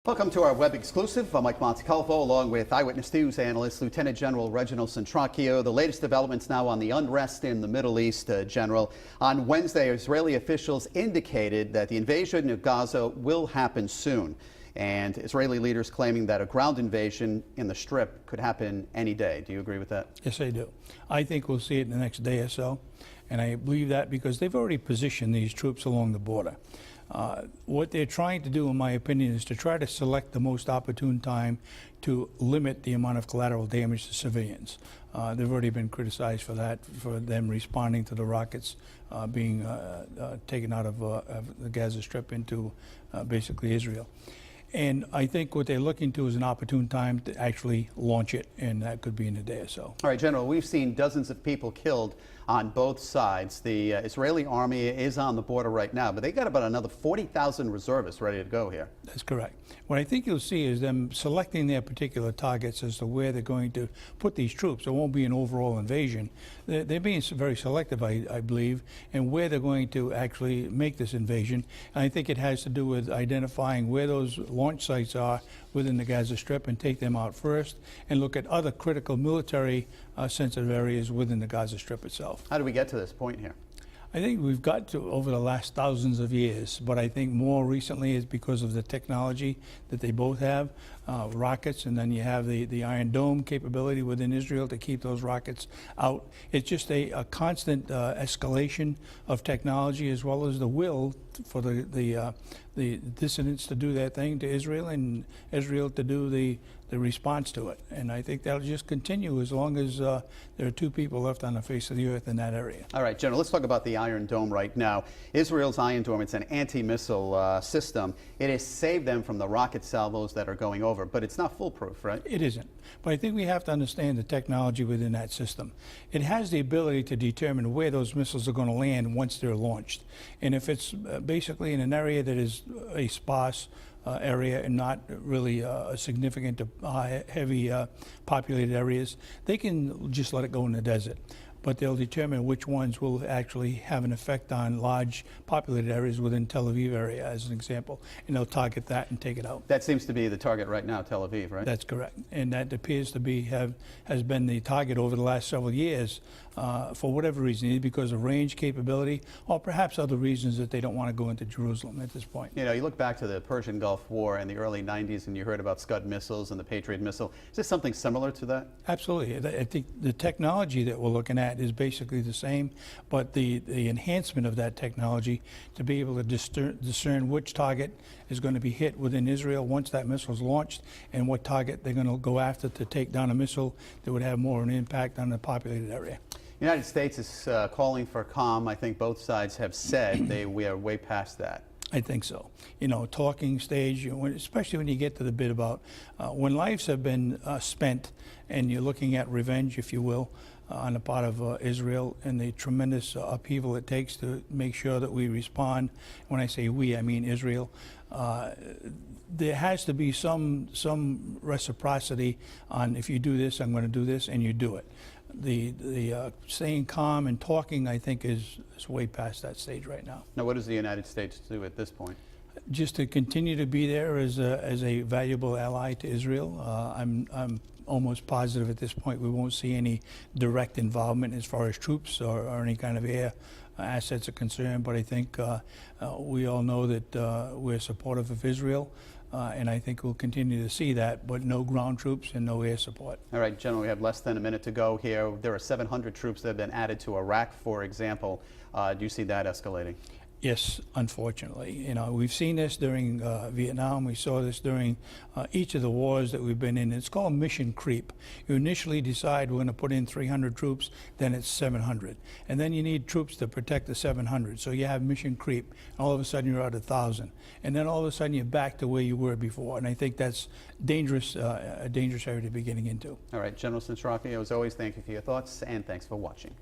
Welcome to our web exclusive. I'm Mike Montecalvo along with Eyewitness News analyst Lieutenant General Reginald Centracchio. The latest developments now on the unrest in the Middle East, General. On Wednesday, Israeli officials indicated that the invasion of Gaza will happen soon. And Israeli leaders claiming that a ground invasion in the Strip could happen any day. Do you agree with that? Yes, I do. I think we'll see it in the next day or so. And I believe that because they've already positioned these troops along the border. What they're trying to do, in my opinion, is to try to select the most opportune time to limit the amount of collateral damage to civilians. They've already been criticized for that, for them responding to the rockets being taken out of the Gaza Strip into basically Israel. And I think what they're looking to is an opportune time to actually launch it, and that could be in a day or so. All right, General, we've seen dozens of people killed on both sides. The Israeli army is on the border right now, but they got about another 40,000 reservists ready to go here. That's correct. What I think you'll see is them selecting their particular targets as to where they're going to put these troops. It won't be an overall invasion. They're being very selective, I believe, in where they're going to actually make this invasion. And I think it has to do with identifying where those launch sites are within the Gaza Strip and take them out first and look at other critical military sensitive areas within the Gaza Strip itself. How do we get to this point here? I think we've got to over the last thousands of years, but I think more recently is because of the technology that they both have, rockets, and then you have the Iron Dome capability within Israel to keep those rockets out. It's just a constant escalation of technology, as well as the will for the dissidents to do their thing to Israel, and Israel to do the response to it. And I think that'll just continue as long as there are two people left on the face of the earth in that area. All right, General, let's talk about the Iron Dome right now. Israel's Iron Dome, it's an anti-missile system. It has saved them from the rocket salvos that are going over, but it's not foolproof, right? It isn't. But I think we have to understand the technology within that system. It has the ability to determine where those missiles are going to land once they're launched. And if it's basically in an area that is a sparse area and not really significant heavy populated areas, they can just let it go in the desert. But they'll determine which ones will actually have an effect on large populated areas within Tel Aviv area, as an example, and they'll target that and take it out. That seems to be the target right now, Tel Aviv, right? That's correct, and that appears to be has been the target over the last several years for whatever reason, either because of range capability or perhaps other reasons that they don't want to go into Jerusalem at this point. You know, you look back to the Persian Gulf War in the early 90s and you heard about Scud missiles and the Patriot Missile. Is this something similar to that? Absolutely. I think the technology that we're looking at is basically the same, but the enhancement of that technology to be able to discern which target is going to be hit within Israel once that missile is launched and what target they're going to go after to take down a missile that would have more of an impact on the populated area. The United States is calling for calm. I think both sides have said we are way past that. I think so. You know, talking stage, especially when you get to the bit about when lives have been spent and you're looking at revenge, if you will, on the part of Israel and the tremendous upheaval it takes to make sure that we respond. When I say we, I mean Israel. There has to be some reciprocity on if you do this, I'm going to do this, and you do it. The staying calm and talking, I think, is way past that stage right now. Now, what does the United States do at this point? Just to continue to be there as a valuable ally to Israel. I'm almost positive at this point we won't see any direct involvement as far as troops or any kind of air assets are concerned, but I think we all know that we're supportive of Israel. And I think we'll continue to see that, but no ground troops and no air support. All right, General, we have less than a minute to go here. There are 700 troops that have been added to Iraq, for example. Do you see that escalating? Yes, unfortunately. You know, we've seen this during Vietnam. We saw this during each of the wars that we've been in. It's called mission creep. You initially decide we're going to put in 300 troops, then it's 700. And then you need troops to protect the 700. So you have mission creep. All of a sudden you're at 1,000. And then all of a sudden you're back to where you were before. And I think that's dangerous, a dangerous area to be getting into. All right, General Centracchio, as always, thank you for your thoughts, and thanks for watching.